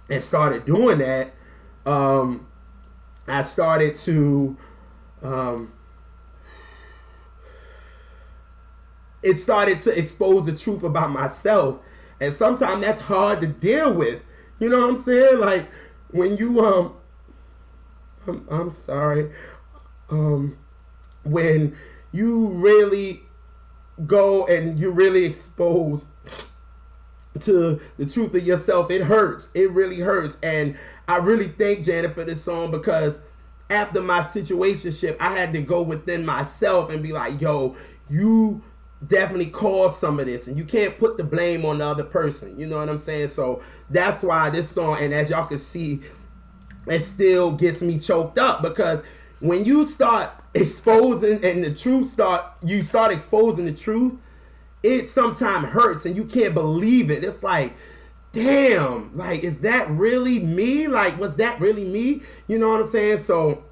S1: and started doing that, I started to, it started to expose the truth about myself. And sometimes that's hard to deal with. You know what I'm saying? Like, when you, I'm sorry, when you really go and you really expose to the truth of yourself, it hurts. It really hurts. And I really thank Janet for this song, because after my situationship, I had to go within myself and be like, yo, you definitely caused some of this, and you can't put the blame on the other person. You know what I'm saying? So that's why this song, and as y'all can see, it still gets me choked up, because when you start exposing and you start exposing the truth, it sometimes hurts and you can't believe it. It's like, damn, like, is that really me? Like, was that really me? You know what I'm saying? So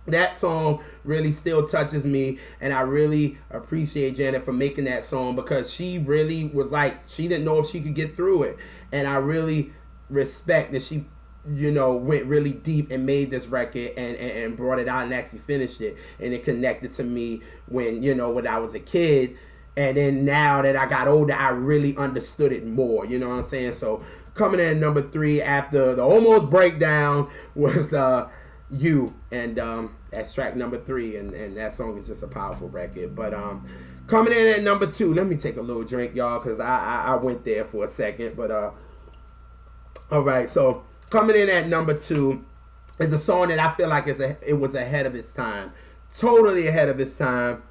S1: that song really still touches me, and I really appreciate Janet for making that song, because she really was like, she didn't know if she could get through it. And I really respect that she, you know, went really deep and made this record and brought it out and actually finished it. And it connected to me when, you know, when I was a kid. And then now that I got older, I really understood it more. You know what I'm saying? So coming in at number 3 after the almost breakdown was You. And that's track number 3. And that song is just a powerful record. But coming in at number 2, let me take a little drink, y'all, because I went there for a second. But all right, so coming in at number 2 is a song that I feel like it was ahead of its time. Totally ahead of its time.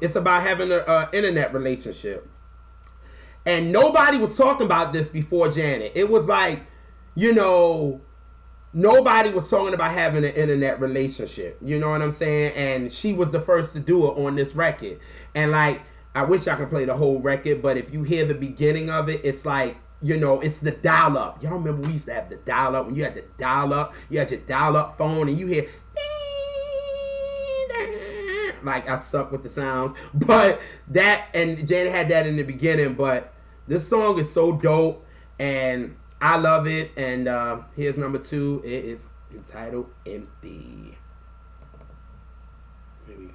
S1: It's about having an internet relationship. And nobody was talking about this before Janet. It was like, you know, nobody was talking about having an internet relationship. You know what I'm saying? And she was the first to do it on this record. And like, I wish I could play the whole record, but if you hear the beginning of it, it's like, you know, it's the dial-up. Y'all remember we used to have the dial-up. When you had the dial-up, you had your dial-up phone and you hear, like, I suck with the sounds, but that, and Janet had that in the beginning, but this song is so dope, and I love it, and here's number 2. It is entitled Empty. Here we go.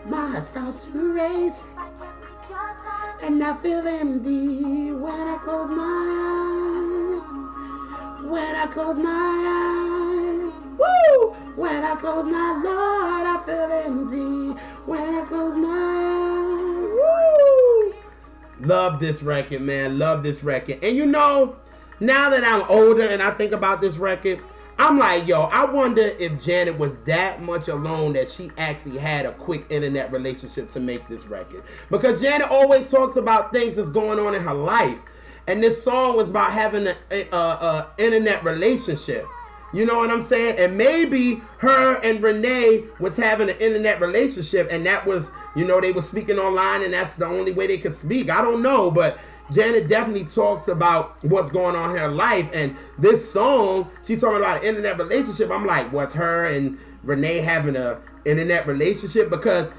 S2: My heart starts to race, and I feel empty when I close my eyes. When I close my eyes, woo! When I close my Lord, I feel empty. When I close my eyes, woo!
S1: Love this record, man. Love this record. And you know, now that I'm older and I think about this record, I'm like, yo, I wonder if Janet was that much alone that she actually had a quick internet relationship to make this record. Because Janet always talks about things that's going on in her life. And this song was about having an internet relationship. You know what I'm saying? And maybe her and Renee was having an internet relationship, and that was, you know, they were speaking online, and that's the only way they could speak. I don't know, but Janet definitely talks about what's going on in her life, and this song, she's talking about an internet relationship. I'm like, was her and Renee having an internet relationship? Because,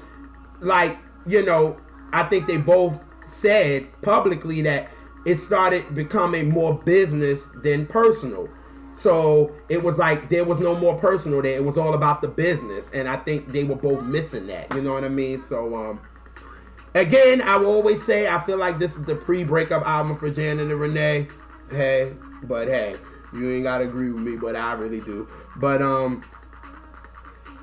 S1: like, you know, I think they both said publicly that it started becoming more business than personal. So it was like there was no more personal there. It was all about the business. And I think they were both missing that. You know what I mean? So, again, I will always say I feel like this is the pre-breakup album for Janet and Renee. Hey, you ain't got to agree with me, but I really do. But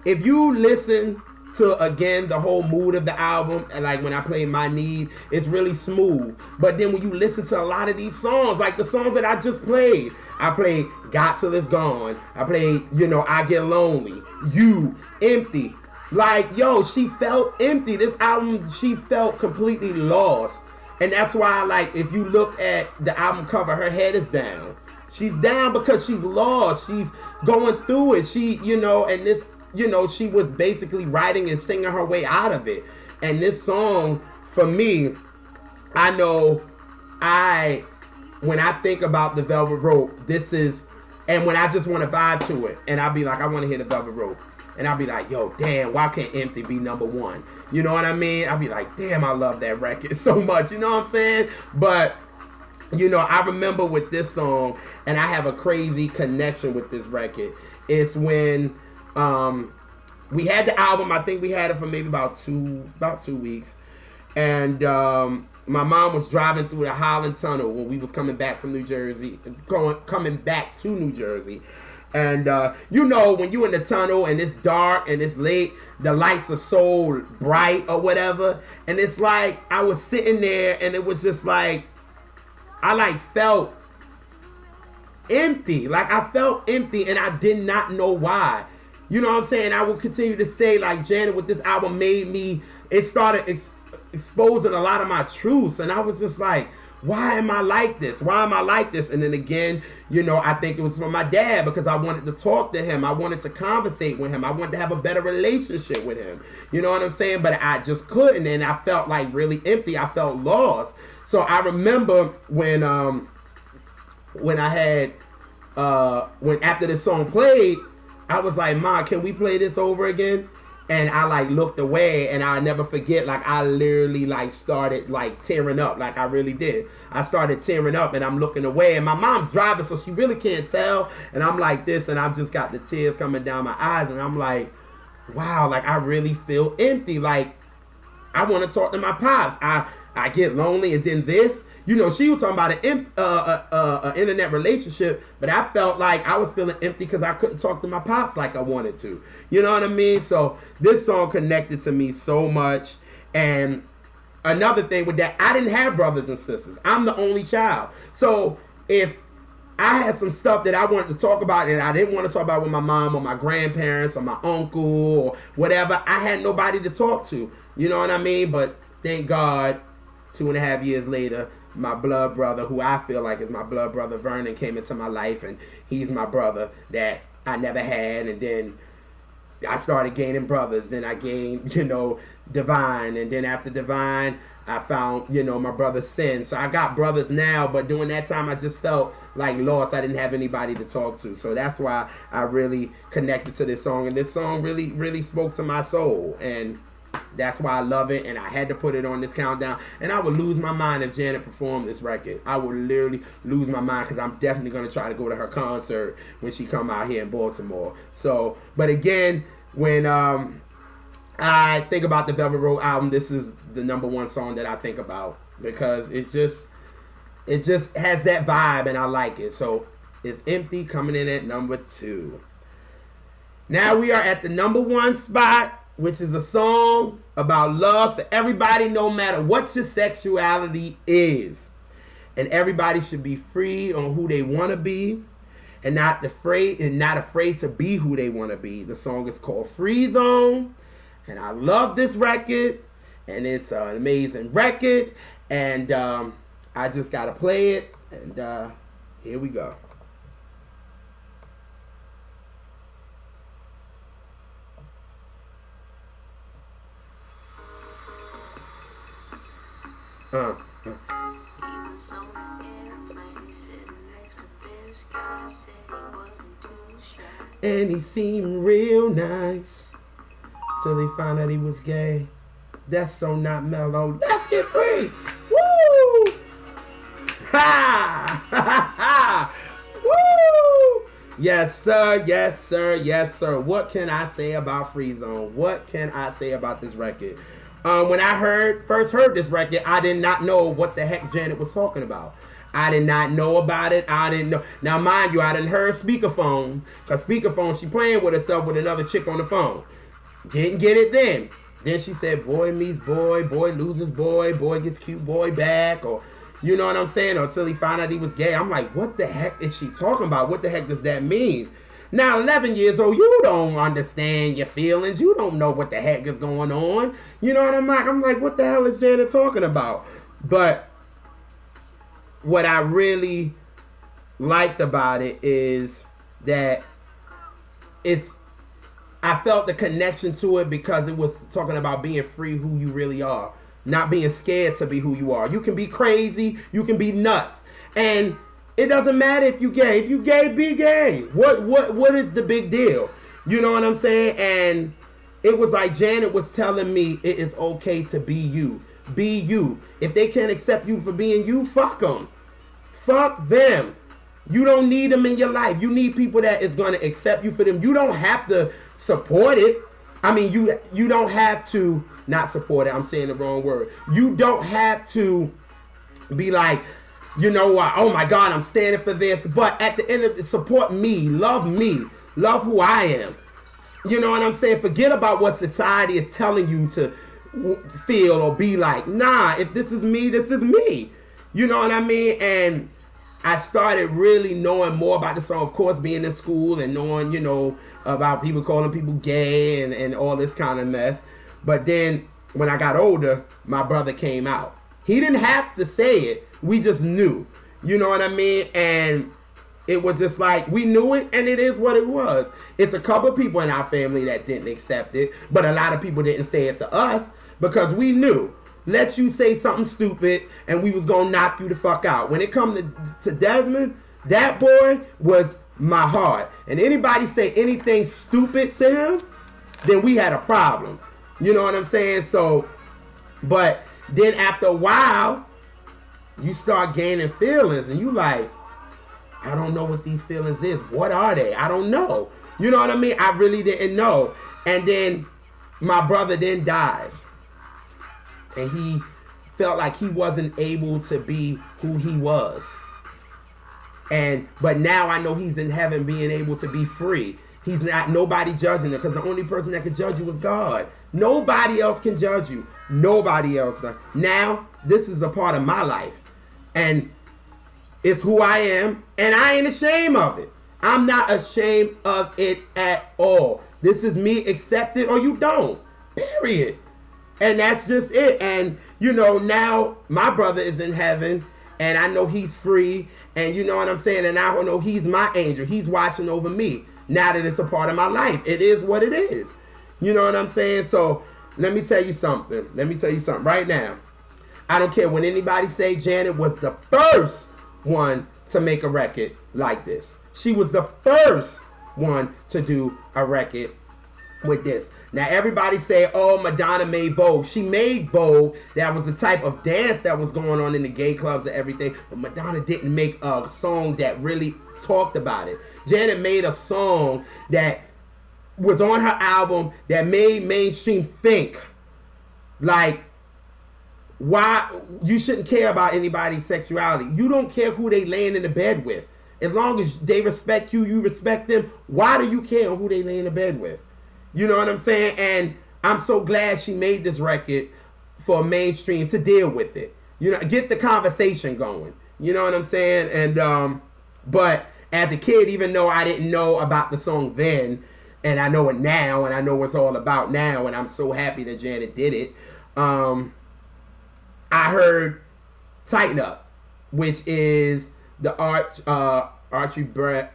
S1: if you listen to, again, the whole mood of the album, and like when I play My Need, it's really smooth. But then when you listen to a lot of these songs, like the songs that I just played, I played Got Till It's Gone, I played, you know, I Get Lonely, You, Empty. Like, yo, she felt empty. This album, she felt completely lost. And that's why, like, if you look at the album cover, her head is down. She's down because she's lost. She's going through it. She, you know, and this, you know, she was basically writing and singing her way out of it. And this song, for me, I know when I think about the Velvet Rope, this is, and when I just want to vibe to it, and I'll be like, I want to hear the Velvet Rope. And I'll be like, yo, damn, why can't Empty be #1? You know what I mean? I'll be like, damn, I love that record so much. You know what I'm saying? But, you know, I remember with this song, and I have a crazy connection with this record. It's when we had the album. I think we had it for maybe about two weeks. And my mom was driving through the Holland Tunnel when we was coming back from New Jersey, coming back to New Jersey. And, you know, when you in the tunnel and it's dark and it's late, the lights are so bright or whatever. And it's like, I was sitting there and it was just like, I like felt empty. Like I felt empty and I did not know why. You know what I'm saying? I will continue to say, like, Janet with this album made me, it started exposing a lot of my truths. And I was just like, why am I like this? Why am I like this? And then again, you know, I think it was from my dad because I wanted to talk to him. I wanted to conversate with him. I wanted to have a better relationship with him. You know what I'm saying? But I just couldn't. And I felt like really empty. I felt lost. So I remember when I had, when after this song played, I was like, Ma, can we play this over again? And I like looked away and I'll never forget, like I literally like started like tearing up, like I really did. I started tearing up and I'm looking away and my mom's driving so she really can't tell. And I'm like this and I've just got the tears coming down my eyes and I'm like, wow, like I really feel empty. Like I want to talk to my pops. I get lonely and then this. You know, she was talking about an internet relationship, but I felt like I was feeling empty because I couldn't talk to my pops like I wanted to. You know what I mean? So this song connected to me so much. And another thing with that, I didn't have brothers and sisters. I'm the only child. So if I had some stuff that I wanted to talk about and I didn't want to talk about with my mom or my grandparents or my uncle or whatever, I had nobody to talk to. You know what I mean? But thank God, 2.5 years later, my blood brother, who I feel like is my blood brother, Vernon, came into my life, and he's my brother that I never had. And then I started gaining brothers. Then I gained, you know, Divine. And then after Divine, I found, you know, my brother Sin. So I got brothers now, but during that time, I just felt like lost. I didn't have anybody to talk to. So that's why I really connected to this song. And this song really, really spoke to my soul. And that's why I love it, and I had to put it on this countdown. And I would lose my mind if Janet performed this record. I would literally lose my mind because I'm definitely going to try to go to her concert when she come out here in Baltimore. So, but again, when I think about the Velvet Rope album, this is the #1 song that I think about because it just has that vibe, and I like it. So it's Empty coming in at #2. Now we are at the #1 spot. which is a song about love for everybody, no matter what your sexuality is. And everybody should be free on who they want to be and not afraid to be who they want to be. The song is called Free Zone, and I love this record, and it's an amazing record, and I just got to play it, and here we go. And he seemed real nice till he found out he was gay. That's so not mellow. Let's get free. Woo! Ha! Ha ha! Woo! Yes, sir. Yes, sir. Yes, sir. What can I say about Free Zone? What can I say about this record? When I first heard this record, I did not know what the heck Janet was talking about. I did not know about it. I didn't know. Now, mind you, I didn't heard Speakerphone. Because Speakerphone, she playing with herself with another chick on the phone. Didn't get it then. Then she said, boy meets boy, boy loses boy, boy gets cute boy back. Or, you know what I'm saying? Or until he found out he was gay. I'm like, what the heck is she talking about? What the heck does that mean? Now, 11 years old, you don't understand your feelings. You don't know what the heck is going on. You know what I'm like? I'm like, what the hell is Janet talking about? But what I really liked about it is that I felt the connection to it because it was talking about being free who you really are. Not being scared to be who you are. You can be crazy. You can be nuts. And it doesn't matter if you're gay. If you're gay, be gay. What is the big deal? You know what I'm saying? And it was like Janet was telling me it is okay to be you. Be you. If they can't accept you for being you, fuck them. Fuck them. You don't need them in your life. You need people that is going to accept you for them. You don't have to support it. I mean, you don't have to not support it. I'm saying the wrong word. You don't have to be like, you know, oh my God, I'm standing for this. But at the end of it, support me. Love who I am. You know what I'm saying? Forget about what society is telling you to feel or be like. Nah, if this is me, this is me. You know what I mean? And I started really knowing more about the song, of course, being in school and knowing, you know, about people calling people gay and all this kind of mess. But then when I got older, my brother came out. He didn't have to say it. We just knew. You know what I mean? And it was just like, we knew it, and it is what it was. It's a couple people in our family that didn't accept it, but a lot of people didn't say it to us because we knew. Let you say something stupid, and we was going to knock you the fuck out. When it comes to Desmond, that boy was my heart. And anybody say anything stupid to him, then we had a problem. You know what I'm saying? So, but then after a while, you start gaining feelings, and you like, I don't know what these feelings is. What are they? I don't know. You know what I mean? I really didn't know. And then my brother then dies. And he felt like he wasn't able to be who he was. But now I know he's in heaven being able to be free. He's not, nobody judging him, because the only person that can judge you is God. Nobody else can judge you. Nobody else. Now, this is a part of my life. And it's who I am. And I ain't ashamed of it. I'm not ashamed of it at all. This is me. Accept it or you don't. Period. And that's just it. And, you know, now my brother is in heaven. And I know he's free. And you know what I'm saying? And I know he's my angel. He's watching over me. Now that it's a part of my life. It is what it is. You know what I'm saying? So, let me tell you something. Let me tell you something right now. I don't care what anybody say. Janet was the first one to make a record like this. She was the first one to do a record with this. Now, everybody say, oh, Madonna made Vogue. She made Vogue. That was the type of dance that was going on in the gay clubs and everything. But Madonna didn't make a song that really talked about it. Janet made a song that was on her album that made mainstream think. Like, why you shouldn't care about anybody's sexuality. You don't care who they laying in the bed with. As long as they respect you, you respect them. Why do you care who they lay in the bed with? You know what I'm saying? And I'm so glad she made this record for mainstream to deal with it. You know, get the conversation going. You know what I'm saying? And but as a kid, even though I didn't know about the song then, and I know it now, and I know what it's all about now, and I'm so happy that Janet did it. I heard "Tighten Up," which is the Archie Bell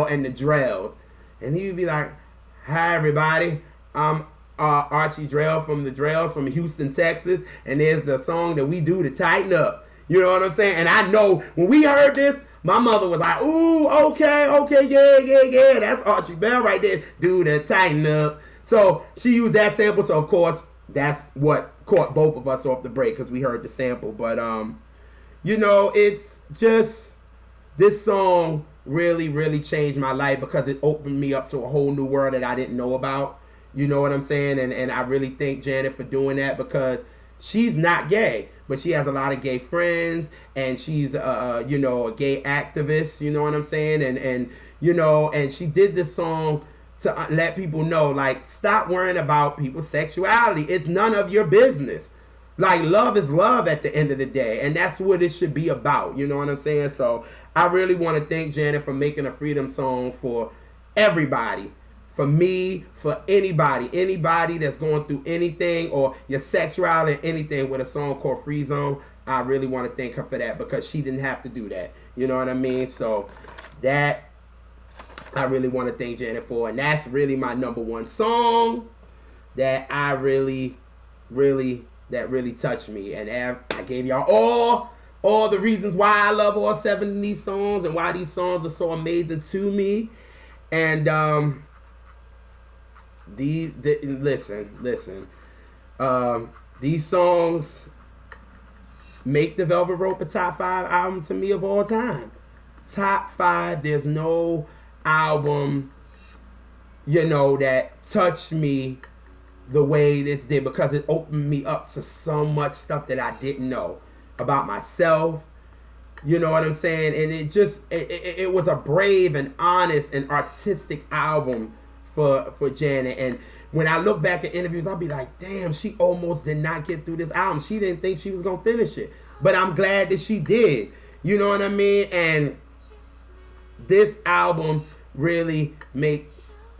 S1: and the Drells, and he would be like, "Hi everybody, I'm Archie Drell from the Drells from Houston, Texas, and there's the song that we do to tighten up." You know what I'm saying? And I know when we heard this, my mother was like, "Ooh, okay, yeah, that's Archie Bell right there, do the tighten up." So she used that sample, so of course that's what caught both of us off the break because we heard the sample. But you know, it's just, this song really changed my life because it opened me up to a whole new world that I didn't know about. You know what I'm saying? And I really thank Janet for doing that because she's not gay, but she has a lot of gay friends, and she's you know, a gay activist. You know what I'm saying? And you know, and she did this song to let people know, like, stop worrying about people's sexuality. It's none of your business. Like, love is love at the end of the day, and that's what it should be about. You know what I'm saying? So I really want to thank Janet for making a freedom song for everybody. For me, for anybody that's going through anything, or your sexuality, anything, with a song called Free Zone. I really want to thank her for that because she didn't have to do that. You know what I mean? So that I really want to thank Janet for, and that's really my number one song that I really touched me. And I gave y'all all the reasons why I love all 7 of these songs and why these songs are so amazing to me. And listen, these songs make the Velvet Rope a top 5 album to me of all time. Top 5. There's no album, you know, that touched me the way this did, because it opened me up to so much stuff that I didn't know about myself. You know what I'm saying? And it just, it was a brave and honest and artistic album for Janet. And when I look back at interviews, I'll be like, damn, she almost did not get through this album. She didn't think she was going to finish it. But I'm glad that she did. You know what I mean? And this album really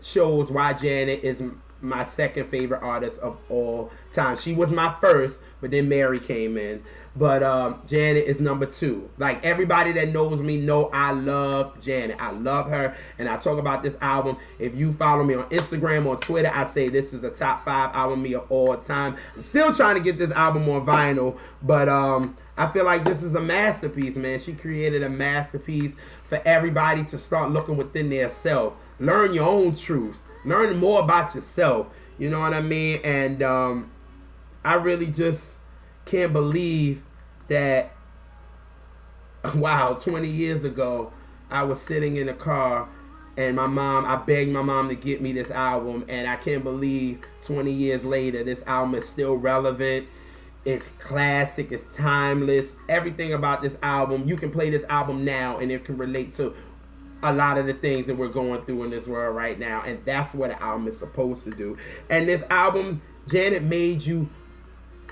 S1: shows why Janet is my second favorite artist of all time. She was my first, but then Mary came in. But Janet is number 2. Like, everybody that knows me know I love Janet. I love her, and I talk about this album. If you follow me on Instagram or Twitter, I say this is a top 5 album me of all time. I'm still trying to get this album on vinyl, but I feel like this is a masterpiece, man. She created a masterpiece for everybody to start looking within their self. Learn your own truths. Learn more about yourself. You know what I mean? And I really just can't believe that, wow, 20 years ago, I was sitting in the car and I begged my mom to get me this album, and I can't believe 20 years later, this album is still relevant. It's classic, it's timeless. Everything about this album, you can play this album now and it can relate to a lot of the things that we're going through in this world right now, and that's what an album is supposed to do. And this album, Janet made you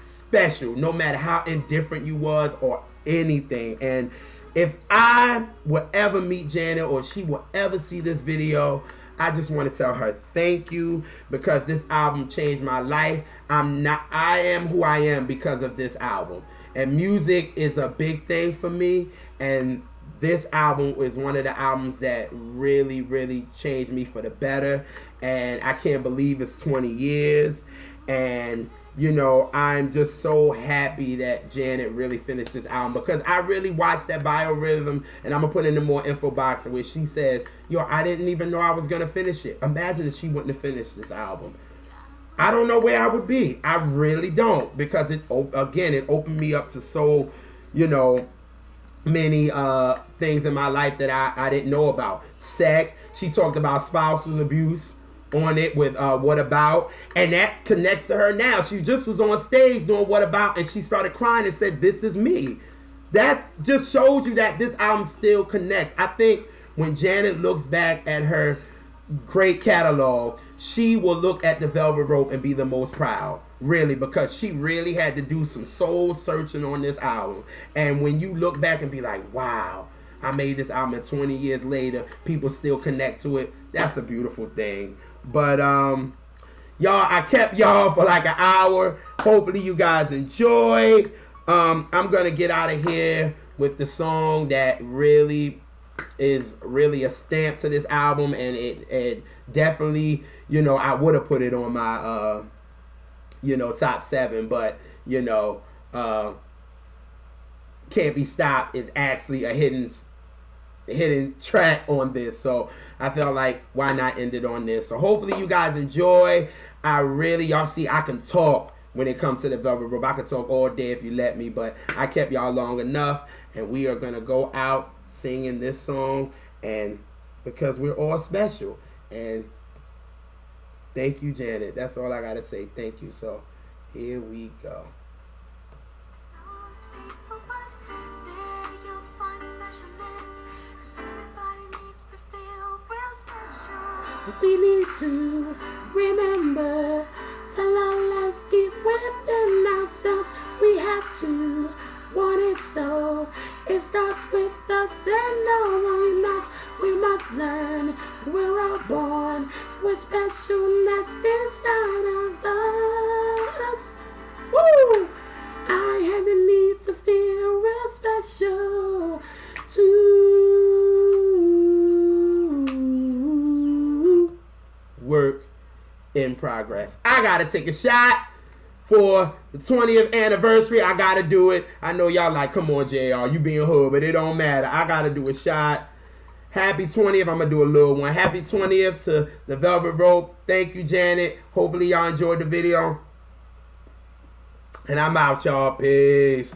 S1: special, no matter how indifferent you was or anything. And if I will ever meet Janet, or she will ever see this video, I just want to tell her thank you, because this album changed my life. I am who I am because of this album. And music is a big thing for me, and this album is one of the albums that really changed me for the better. And I can't believe it's 20 years. And you know, I'm just so happy that Janet really finished this album, because I really watched that biorhythm, and I'm going to put in the more info box where she says, yo, I didn't even know I was going to finish it. Imagine if she wouldn't have finished this album. I don't know where I would be. I really don't, because it opened me up to so, you know, many things in my life that I didn't know about. Sex. She talked about spousal abuse on it with What About, and that connects to her now. She just was on stage doing What About, and she started crying and said, this is me. That just shows you that this album still connects. I think when Janet looks back at her great catalog, she will look at the Velvet Rope and be the most proud. Really, because she really had to do some soul searching on this album. And when you look back and be like, wow, I made this album and 20 years later, people still connect to it. That's a beautiful thing. But, y'all, I kept y'all for like an hour. Hopefully you guys enjoyed. I'm going to get out of here with the song that really is really a stamp to this album. And it definitely, you know, I would have put it on my, you know, top 7. But, you know, Can't Be Stopped is actually a hidden track on this. So I felt like, why not end it on this? So hopefully you guys enjoy. Y'all see, I can talk when it comes to the Velvet Rope. I can talk all day if you let me, but I kept y'all long enough, and we are gonna go out singing this song, and because we're all special. And thank you, Janet. That's all I gotta say. Thank you. So here we go.
S2: We need to remember the long lives keep within ourselves. We have to want it so. It starts with us and no one else. We must learn we're all born with specialness inside of us. Woo! I had the need to feel real special
S1: Work in progress. I gotta take a shot for the 20th anniversary. I gotta do it. I know y'all like, come on, JR, you being hood, but it don't matter. I gotta do a shot. Happy 20th. I'm gonna do a little one. Happy 20th to the Velvet Rope. Thank you, Janet. Hopefully y'all enjoyed the video. And I'm out, y'all. Peace.